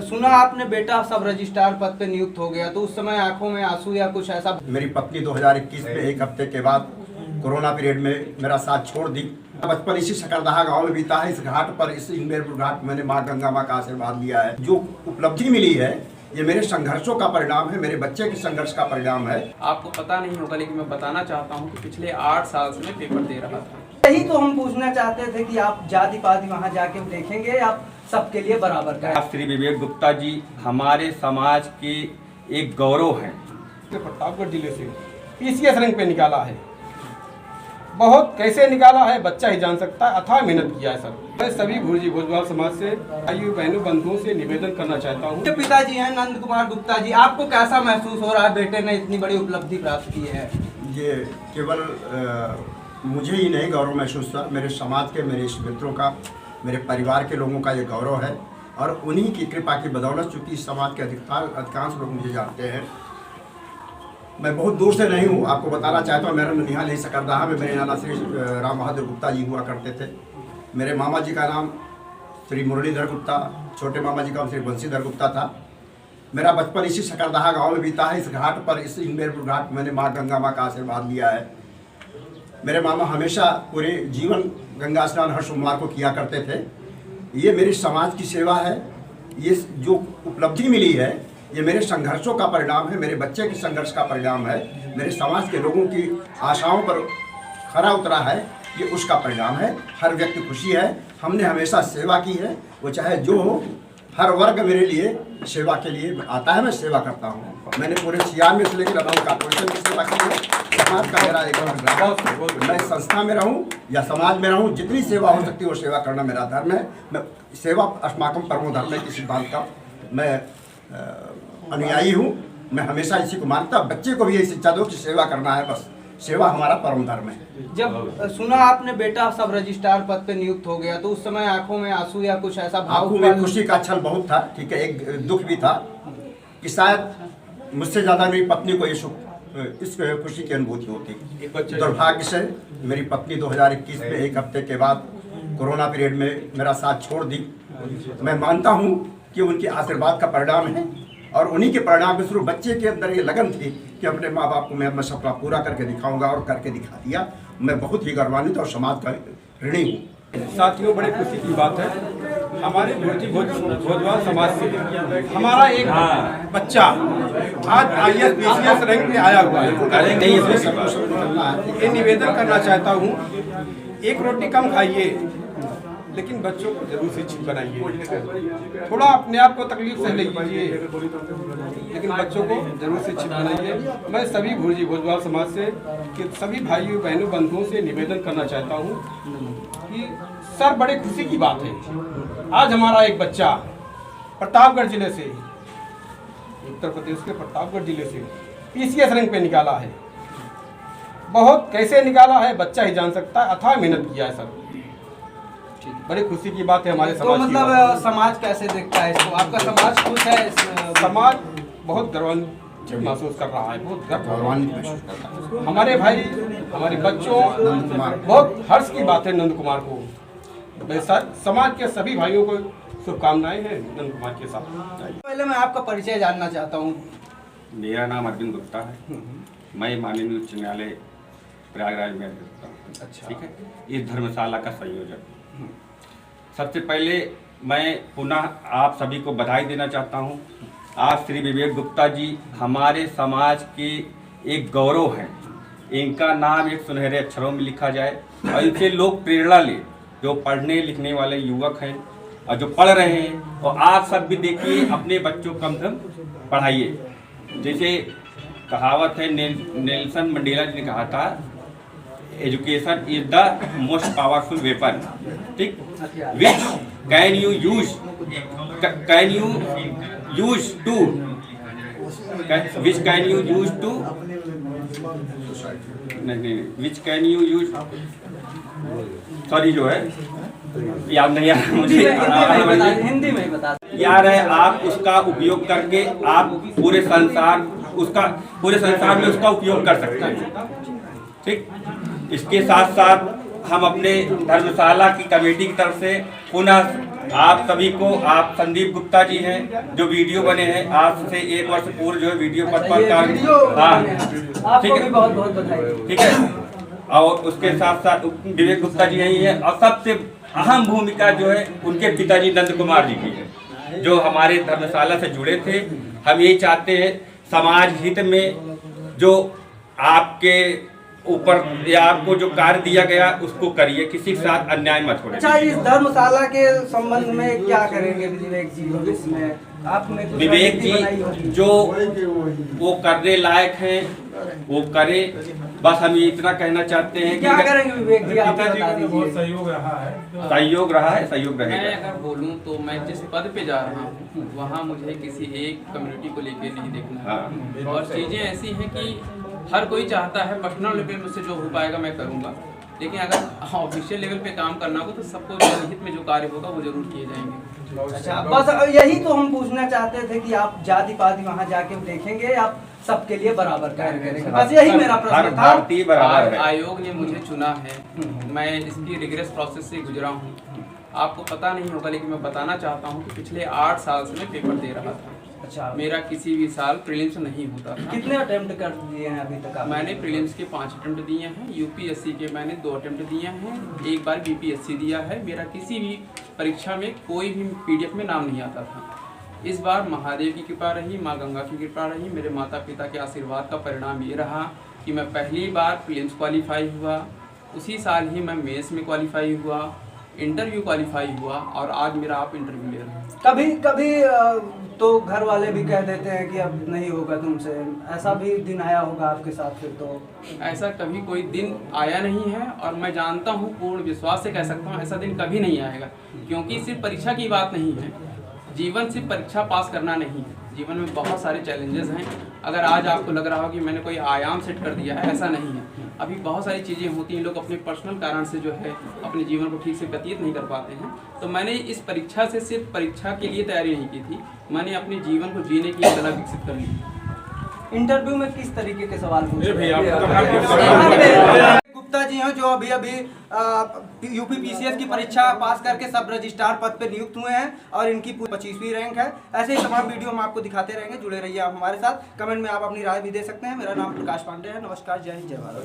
सुना आपने बेटा सब रजिस्ट्रार पद पे नियुक्त हो गया, तो उस समय आंखों में आंसू या कुछ ऐसा? मेरी पत्नी 2021 में एक हफ्ते के बाद कोरोना पीरियड में मेरा साथ छोड़ दी। बचपन इसी सकरदहा गांव में बीता है। इस घाट पर, इस इंगेरपुर घाट मैंने माँ गंगा माँ का आशीर्वाद लिया है। जो उपलब्धि मिली है ये मेरे संघर्षों का परिणाम है, मेरे बच्चे के संघर्ष का परिणाम है। आपको पता नहीं होगा लेकिन मैं बताना चाहता हूँ कि पिछले 8 साल से मैं पेपर दे रहा था। यही तो हम पूछना चाहते थे कि आप जाति पाति वहाँ जाके देखेंगे, आप सबके लिए बराबर का? श्री विवेक गुप्ता जी हमारे समाज के एक गौरव हैं। प्रतापगढ़ जिले से पीसीएस रैंक पे निकाला है। बहुत कैसे निकाला है बच्चा ही जान सकता है। अथाह मेहनत किया है सर। मैं सभी भुर्जी भोजवाल समाज से, भाइयों बहनों बंधुओं से निवेदन करना चाहता हूँ। पिताजी हैं नंद कुमार गुप्ता जी, आपको कैसा महसूस हो रहा है बेटे ने इतनी बड़ी उपलब्धि प्राप्त की है? ये केवल मुझे ही नहीं गौरव महसूस था, मेरे समाज के, मेरे इष्ट मित्रों का, मेरे परिवार के लोगों का ये गौरव है। और उन्हीं की कृपा की बदौलत, चूँकि समाज के अधिकांश लोग मुझे जानते हैं, मैं बहुत दूर से नहीं हूँ। आपको बताना चाहता हूँ, मेरा ननिहाल यही सकरदहा में मेरे नाना श्री राम बहादुर गुप्ता जी हुआ करते थे। मेरे मामा जी का नाम श्री मुरलीधर गुप्ता, छोटे मामा जी का नाम श्री बंशीधर गुप्ता था। मेरा बचपन इसी सकरदहा गांव में बीता है। इस घाट पर, इस इंगेरपुर घाट मैंने माँ गंगा माँ का आशीर्वाद लिया है। मेरे मामा हमेशा पूरे जीवन गंगा स्नान हर सोमवार को किया करते थे। ये मेरी समाज की सेवा है। ये जो उपलब्धि मिली है ये मेरे संघर्षों का परिणाम है, मेरे बच्चे के संघर्ष का परिणाम है, मेरे समाज के लोगों की आशाओं पर खरा उतरा है, ये उसका परिणाम है। हर व्यक्ति खुशी है। हमने हमेशा सेवा की है, वो चाहे जो हो। हर वर्ग मेरे लिए सेवा के लिए आता है, मैं सेवा करता हूँ। मैंने पूरे 96 से लेकर लखनऊ कॉर्पोरेशन की सेवा की है। समाज का मेरा एक मैं संस्था में रहूँ या समाज में रहूँ, जितनी सेवा हो सकती है वो सेवा करना मेरा धर्म है। मैं सेवा अस्माकम परमो धर्म है, किसी सिद्धांत का मैं अनुयायी हूँ। मैं हमेशा इसी को मानता, बच्चे को भी यही शिक्षा दो कि सेवा करना है, बस सेवा हमारा परम धर्म है। जब सुना आपने बेटा सब रजिस्ट्रार पद पे नियुक्त हो गया, तो उस समय आंखों में आंसू या कुछ ऐसा? आंखों में खुशी का छल बहुत था, ठीक है। एक दुख भी था कि शायद मुझसे ज़्यादा मेरी पत्नी को ये सुख, इस खुशी की अनुभूति होती। दुर्भाग्य से मेरी पत्नी 2021 में एक हफ्ते के बाद कोरोना पीरियड में मेरा साथ छोड़ दी। मैं मानता हूँ कि उनके आशीर्वाद का परिणाम है, और उन्हीं के परिणाम में सिर्फ बच्चे के अंदर ये लगन थी कि अपने माँ बाप को मैं अपना सपना पूरा करके दिखाऊंगा, और करके दिखा दिया। मैं बहुत ही गर्वान्वित और समाज का ऋणी हूँ। साथियों, बड़े खुशी की बात है, हमारे भुर्जी भोजवाल समाज से हमारा एक बच्चा आज IAS PCS रैंक में आया हुआ है। ये निवेदन करना चाहता हूँ, एक रोटी कम खाइए लेकिन बच्चों को जरूर शिक्षित बनाइए। थोड़ा अपने आप को तकलीफ से लीजिए लेकिन बच्चों को जरूर शिक्षित बनाइए। मैं सभी भुर्जी भोजवाल समाज से कि सभी भाइयों बहनों बंधुओं से निवेदन करना चाहता हूँ कि सर, बड़े खुशी की बात है, आज हमारा एक बच्चा प्रतापगढ़ जिले से, उत्तर प्रदेश के प्रतापगढ़ जिले से पीसीएस रैंक पे निकाला है। बहुत कैसे निकाला है बच्चा ही जान सकता है। अथाह मेहनत किया है सर। बड़ी खुशी की बात है हमारे समाज तो मतलब समाज कैसे देखता है इसको? आपका समाज खुश है? समाज बहुत गर्वान्वित महसूस कर रहा है, बहुत गौरवान्वित महसूस करता है। हमारे भाई, हमारे बच्चों, बहुत हर्ष की बात है नंद कुमार को। समाज के सभी भाइयों को शुभकामनाएं हैं नंद कुमार के साथ। पहले मैं आपका परिचय जानना चाहता हूँ। मेरा नाम अरविंद गुप्ता है। मैं माननीय उच्च न्यायालय प्रयागराज में करता हूँ। अच्छा, ठीक है। इस धर्मशाला का संयोजक। सबसे पहले मैं पुनः आप सभी को बधाई देना चाहता हूँ। आज श्री विवेक गुप्ता जी हमारे समाज के एक गौरव हैं। इनका नाम एक सुनहरे अक्षरों में लिखा जाए और इनसे लोग प्रेरणा ले, जो पढ़ने लिखने वाले युवक हैं और जो पढ़ रहे हैं। और आप सब भी देखिए, अपने बच्चों को कम से कम पढ़ाइए। जैसे कहावत है, नेल्सन मंडेला जी ने कहा था, education is the most powerful weapon. ठीक, which can you use to which can you use to which can you use sorry जो है याद नहीं आ रहा मुझे, हिंदी में बता याद है। आप उसका उपयोग करके आप पूरे संसार में उसका उपयोग कर सकते हैं। ठीक, इसके साथ साथ हम अपने धर्मशाला की कमेटी की तरफ से पुनः आप सभी को, आप संदीप गुप्ता जी हैं जो वीडियो बने हैं, आज से 1 वर्ष पूर्व जो है वीडियो पद पर काम, हाँ ठीक है, बहुत बहुत बधाई। ठीक है। और उसके साथ साथ विवेक गुप्ता जी यही है, और सबसे अहम भूमिका जो है उनके पिताजी नंद कुमार जी की है, जो हमारे धर्मशाला से जुड़े थे। हम यही चाहते हैं समाज हित में जो आपके ऊपर या आपको जो कार्य दिया गया उसको करिए, किसी के साथ अन्याय मत हो। अच्छा, इस धर्मशाला के संबंध में क्या करेंगे विवेक जी भविष्य में? आपने कुछ विवेक रणनीति बनाई होगी? जी जो वो करने लायक हैं वो करे, बस हम इतना कहना चाहते हैं। क्या कि करेंगे विवेक जी, आप पिताजी बता का भी बहुत दीजिए। सहयोग रहा है। सहयोग रहा है, सहयोग मैं रहेगा। अगर बोलूं तो मैं जिस पद पे जा रहा हूं वहां मुझे किसी एक कम्युनिटी को लेके नहीं देखना है। हाँ। और चीज़ें ऐसी हैं कि हर कोई चाहता है पर्सनल लेवल मुझसे जो हो पाएगा मैं करूंगा, लेकिन अगर ऑफिशियल लेवल पे काम करना हो तो सबको जनहित में जो कार्य होगा वो जरूर किए जाएंगे। अच्छा, बस यही तो हम पूछना चाहते थे कि आप जाति पाति वहाँ जाके देखेंगे, आप सबके लिए बराबर कार्य करेंगे, बस यही मेरा हर प्रश्न था। भारतीय बराबर है। आयोग ने मुझे चुना है, मैं इसकी रिग्रेस प्रोसेस से गुजरा हूँ। आपको पता नहीं होगा लेकिन मैं बताना चाहता हूँ कि पिछले 8 साल से मैं पेपर दे रहा था। अच्छा, मेरा किसी भी साल प्रीलिम्स नहीं होता था। कितने अटेम्प्ट कर दिए हैं अभी तक आप? मैंने प्रीलिम्स के 5 अटेम्प्ट दिए हैं, यूपीएससी के मैंने 2 अटेम्प्ट दिए हैं, एक बार बीपीएससी दिया है। मेरा किसी भी परीक्षा में कोई भी पीडीएफ में नाम नहीं आता था। इस बार महादेव की कृपा रही, माँ गंगा की कृपा रही, मेरे माता पिता के आशीर्वाद का परिणाम ये रहा कि मैं पहली बार प्रीलिम्स क्वालिफाई हुआ। उसी साल ही मैं मेंस में क्वालिफाई हुआ, इंटरव्यू क्वालिफाई हुआ और आज मेरा आप इंटरव्यू ले रहे हैं। कभी कभी तो घर वाले भी कह देते हैं कि अब नहीं होगा तुमसे, ऐसा भी दिन आया होगा आपके साथ? फिर तो ऐसा कभी कोई दिन आया नहीं है और मैं जानता हूँ, पूर्ण विश्वास से कह सकता हूँ ऐसा दिन कभी नहीं आएगा, क्योंकि सिर्फ परीक्षा की बात नहीं है। जीवन सिर्फ परीक्षा पास करना नहीं है, जीवन में बहुत सारे चैलेंजेस हैं। अगर आज आपको लग रहा हो कि मैंने कोई आयाम सेट कर दिया है, ऐसा नहीं है। अभी बहुत सारी चीज़ें होती हैं, लोग अपने पर्सनल कारण से जो है अपने जीवन को ठीक से व्यतीत नहीं कर पाते हैं। तो मैंने इस परीक्षा से सिर्फ परीक्षा के लिए तैयारी नहीं की थी, मैंने अपने जीवन को जीने की कला विकसित कर ली। इंटरव्यू में किस तरीके के सवाल पूछे? भैया, गुप्ता जी हैं जो अभी अभी यूपी पीसीएस की परीक्षा पास करके सब रजिस्ट्रार पद पे नियुक्त हुए हैं और इनकी 25वीं रैंक है। ऐसे ही तमाम वीडियो हम आपको दिखाते रहेंगे, जुड़े रहिए आप हमारे साथ। कमेंट में आप अपनी राय भी दे सकते हैं। मेरा नाम प्रकाश पांडे है। नमस्कार, जय हिंद, जय भारत।